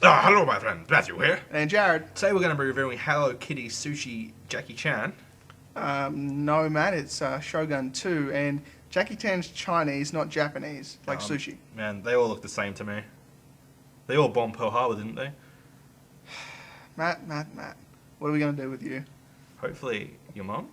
Hello, my friend. Matthew here. And Jared. Today we're going to be reviewing Hello Kitty Sushi Jackie Chan. No, man, it's Shogun 2, and Jackie Chan's Chinese, not Japanese, like sushi. Man, they all look the same to me. They all bombed Pearl Harbor, didn't they? Matt. What are we going to do with you? Hopefully, your mum?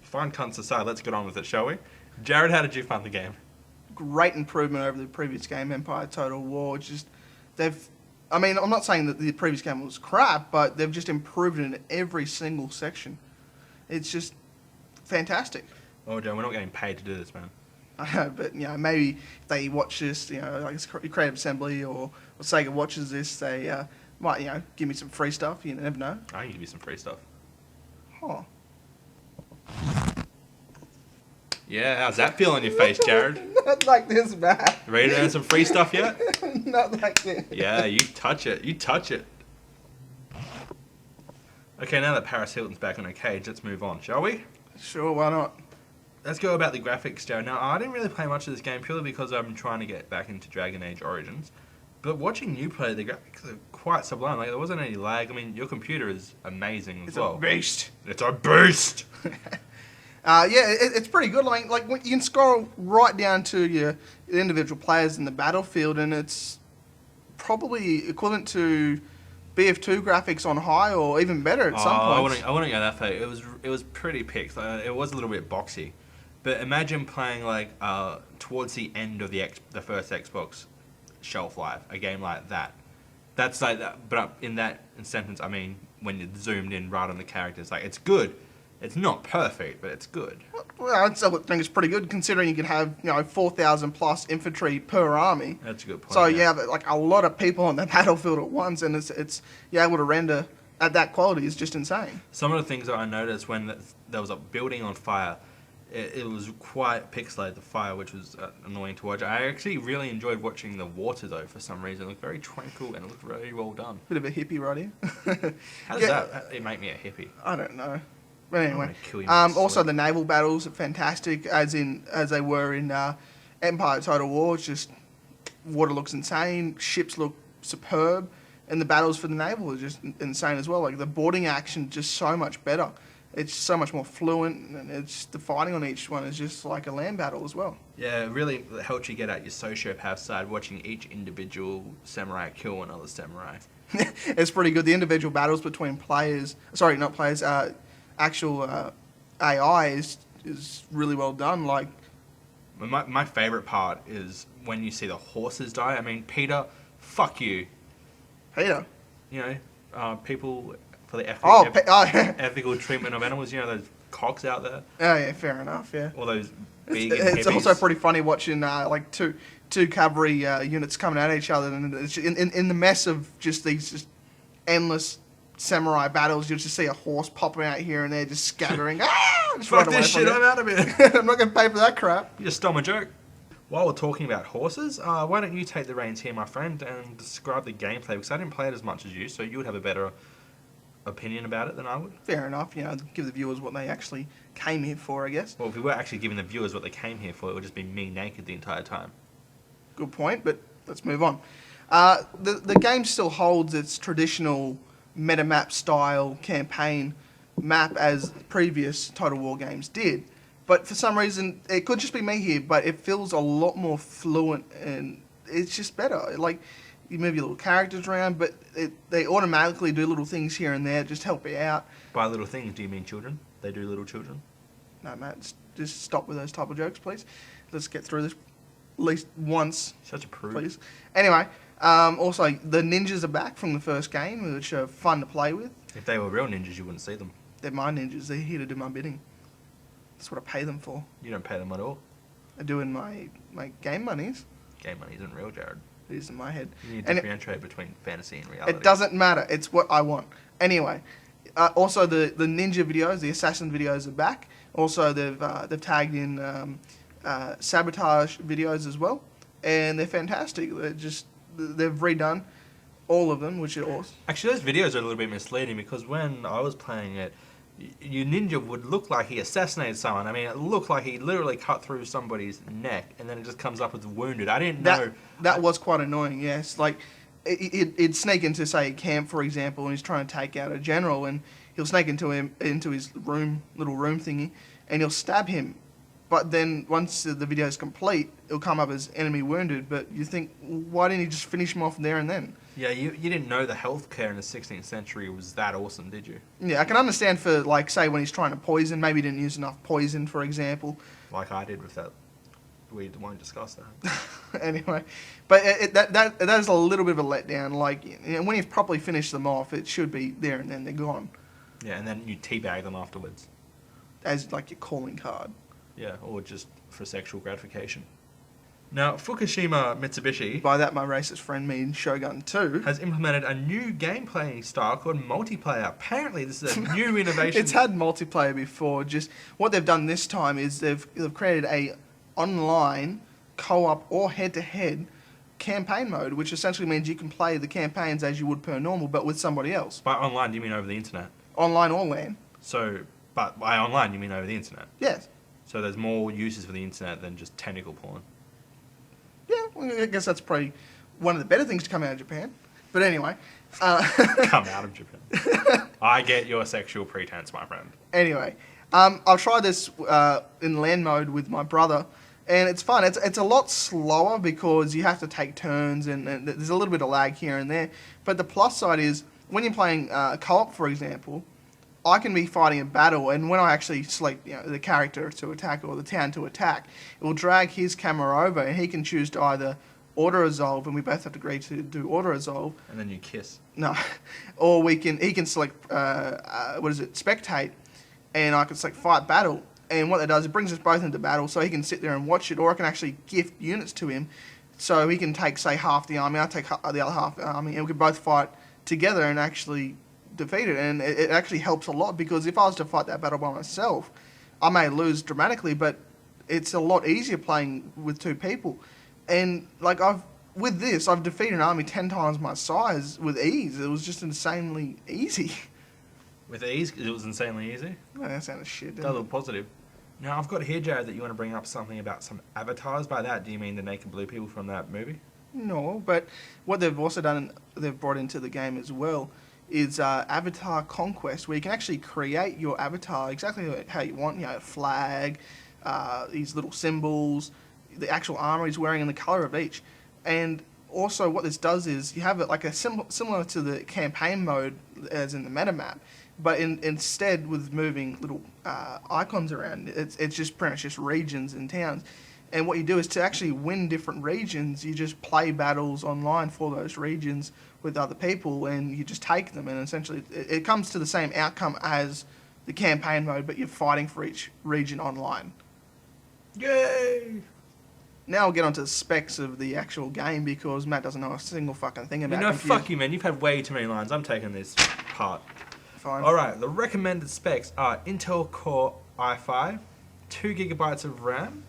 Fine cunts aside, let's get on with it, shall we? Jared, how did you find the game? Great improvement over the previous game, Empire Total War. I'm not saying that the previous game was crap, but they've just improved it in every single section. It's just fantastic. Oh, Joe, we're not getting paid to do this, man. I know, but maybe if they watch this, like Creative Assembly or Sega watches this, they might, give me some free stuff. You never know. I can give you some free stuff. Huh. Yeah, how's that feel on your face, Jared? Not like this, Matt. Ready to earn some free stuff yet? Not like this. Yeah, you touch it. You touch it. Okay, now that Paris Hilton's back on her cage, let's move on, shall we? Sure, why not? Let's go about the graphics, Jared. Now, I didn't really play much of this game purely because I'm trying to get back into Dragon Age Origins. But watching you play, the graphics are quite sublime. Like, there wasn't any lag. I mean, your computer is amazing as well. It's a beast. It's a beast! It's pretty good. Like you can scroll right down to your individual players in the battlefield, and it's probably equivalent to BF2 graphics on high, or even better at some points. I wouldn't go that far. It was pretty pixel. It was a little bit boxy, but imagine playing towards the end of the first Xbox shelf life, a game like that. That's like that. But in that sentence, I mean, when you're zoomed in right on the characters, like it's good. It's not perfect, but it's good. Well, I think it's pretty good considering you could have 4,000 plus infantry per army. That's a good point. So you have like a lot of people on the battlefield at once, and it's you're able to render at that quality is just insane. Some of the things that I noticed when there was a building on fire, it was quite pixelated, the fire, which was annoying to watch. I actually really enjoyed watching the water though. For some reason, it looked very tranquil and it looked very well done. Bit of a hippie right here. How does that make me a hippie? I don't know. But anyway, also the naval battles are fantastic, as they were in Empire Total War. It's just water looks insane, ships look superb, and the battles for the naval are just insane as well. Like the boarding action, just so much better. It's so much more fluent, and it's the fighting on each one is just like a land battle as well. Yeah, it really helps you get out your sociopath side, watching each individual samurai kill another samurai. It's pretty good. The individual battles between actual AI is really well done. Like my favorite part is when you see the horses die. I mean, Peter, fuck you. Peter. People for the ethical treatment of animals. Those cocks out there. Oh yeah, fair enough. Yeah. All those It's also pretty funny watching like two cavalry units coming at each other, and it's in the mess of just these just endless samurai battles, you'll just see a horse popping out here and there, just scattering. Fuck this shit, I'm out of here. I'm not going to pay for that crap. You just stole my joke. While we're talking about horses, why don't you take the reins here, my friend, and describe the gameplay, because I didn't play it as much as you, so you would have a better opinion about it than I would. Fair enough, give the viewers what they actually came here for, I guess. Well, if we were actually giving the viewers what they came here for, it would just be me naked the entire time. Good point, but let's move on. The game still holds its traditional meta-map style campaign map as previous Total War games did. But for some reason, it could just be me here, but it feels a lot more fluent and it's just better. Like, you move your little characters around, but they automatically do little things here and there, just help you out. By little things, do you mean children? They do little children? No, Matt, just stop with those type of jokes, please. Let's get through this at least once. Such a prude. Please. Anyway, also, the ninjas are back from the first game, which are fun to play with. If they were real ninjas, you wouldn't see them. They're my ninjas. They're here to do my bidding. That's what I pay them for. You don't pay them at all. I do in my game monies. Game money isn't real, Jared. It is in my head. You need to differentiate between fantasy and reality. It doesn't matter. It's what I want. Anyway, also the ninja videos, the assassin videos are back. Also, they've tagged in sabotage videos as well, and they're fantastic. They've redone all of them, which is awesome. Actually, those videos are a little bit misleading because when I was playing it, your ninja would look like he assassinated someone. I mean, it looked like he literally cut through somebody's neck, and then it just comes up as wounded. I didn't know. That was quite annoying, yes. Like, he'd sneak into, say, a camp, for example, and he's trying to take out a general, and he'll sneak into his little room thingy, and he'll stab him. But then once the video is complete, it'll come up as enemy wounded. But you think, why didn't he just finish him off there and then? Yeah, you didn't know the healthcare in the 16th century was that awesome, did you? Yeah, I can understand for, like, say, when he's trying to poison, maybe he didn't use enough poison, for example. Like I did with that. We won't discuss that. Anyway, but that is a little bit of a letdown. Like, when you've properly finished them off, it should be there and then they're gone. Yeah, and then you teabag them afterwards. As, like, your calling card. Yeah, or just for sexual gratification. Now, Fukushima Mitsubishi... By that, my racist friend means Shogun 2. ...has implemented a new gameplay style called multiplayer. Apparently, this is a new innovation. It's had multiplayer before. Just what they've done this time is they've created a online co-op or head-to-head campaign mode, which essentially means you can play the campaigns as you would per normal, but with somebody else. By online, do you mean over the internet? Online or LAN. So, but by online, you mean over the internet? Yes. So there's more uses for the internet than just tentacle porn. Yeah, well, I guess that's probably one of the better things to come out of Japan. But anyway. Come out of Japan. I get your sexual pretense, my friend. Anyway, I'll try this in LAN mode with my brother, and it's fun. It's a lot slower because you have to take turns, and there's a little bit of lag here and there. But the plus side is, when you're playing co-op, for example, I can be fighting a battle, and when I actually select the character to attack or the town to attack, it will drag his camera over, and he can choose to either auto-resolve, and we both have to agree to do auto-resolve. And then you kiss. No. Or he can select, spectate, and I can select fight battle. And what that does, it brings us both into battle, so he can sit there and watch it, or I can actually gift units to him, so he can take, say, half the army, I take the other half the army, and we can both fight together and actually defeat it. And it actually helps a lot, because if I was to fight that battle by myself, I may lose dramatically, but it's a lot easier playing with two people. And like I've defeated an army 10 times my size with ease. It was just insanely easy. With ease? It was insanely easy? Well, that sounded shit, That's a little positive. Now, I've got here, Jared, that you want to bring up something about some avatars. By that, do you mean the naked blue people from that movie? No, but what they've also done, they've brought into the game as well, is avatar conquest, where you can actually create your avatar exactly how you want. A flag, these little symbols, the actual armor he's wearing, and the color of each. And also, what this does is you have it like a similar to the campaign mode as in the meta map, but instead with moving little icons around, it's just pretty much just regions and towns. And what you do is, to actually win different regions, you just play battles online for those regions with other people, and you just take them, and essentially it comes to the same outcome as the campaign mode, but you're fighting for each region online. Yay! Now we'll get onto the specs of the actual game, because Matt doesn't know a single fucking thing about it. Fuck you, man. You've had way too many lines. I'm taking this part. Fine. Alright, the recommended specs are Intel Core i5, 2 gigabytes of RAM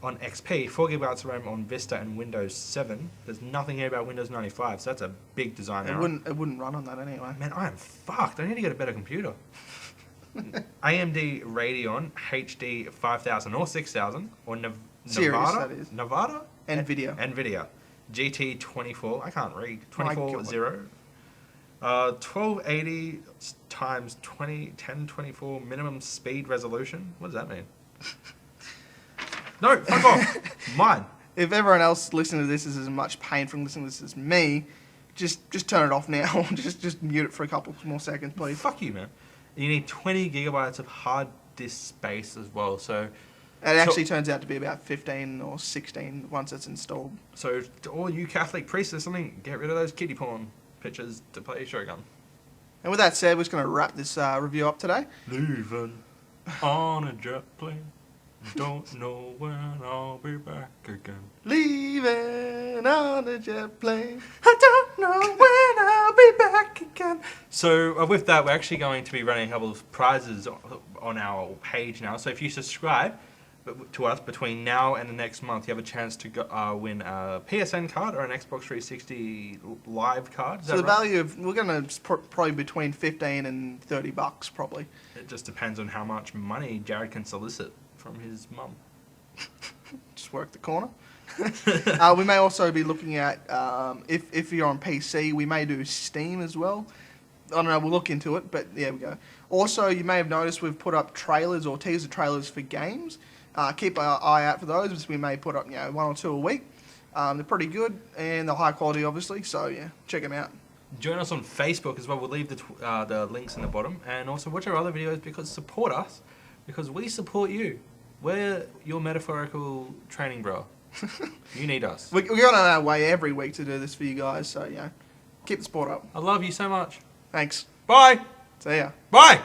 on XP, 4 gigabytes of RAM on Vista and Windows 7. There's nothing here about Windows 95, so that's a big design error. It wouldn't run on that anyway. Man, I am fucked. I need to get a better computer. AMD Radeon HD 5000 or 6000 or Series, Nevada? that is. Nevada? NVIDIA. NVIDIA. GT 24. I can't read. 24-0. 1280 times 1024 minimum speed resolution. What does that mean? No, fuck off. Mine. If everyone else listening to this is as much pain from listening to this as me, just turn it off now. just mute it for a couple more seconds, please. Fuck you, man. You need 20 gigabytes of hard disk space as well, so... It actually turns out to be about 15 or 16 once it's installed. So, to all you Catholic priests listening, get rid of those kiddie porn pictures to play Shogun. And with that said, we're just going to wrap this review up today. Leaving on a jet plane, don't know when I'll be back again. Leaving on a jet plane, I don't know when I'll be back again. So, with that, we're actually going to be running a couple of prizes on our page now. So, if you subscribe to us between now and the next month, you have a chance to win a PSN card or an Xbox 360 Live card. So the value of, we're going to probably between $15 and $30 probably. It just depends on how much money Jared can solicit from his mum. Just just work the corner. We may also be looking at, if you're on PC, we may do Steam as well. I don't know, we'll look into it, but there we go. Also, you may have noticed we've put up trailers or teaser trailers for games. Keep an eye out for those, because we may put up 1 or 2 a week. They're pretty good, and they're high quality, obviously, so yeah, check them out. Join us on Facebook as well. We'll leave the links in the bottom. And also watch our other videos, because support us, because we support you. We're your metaphorical training bro. You need us. We're going on our way every week to do this for you guys, so yeah, keep the sport up. I love you so much. Thanks. Bye. See ya. Bye.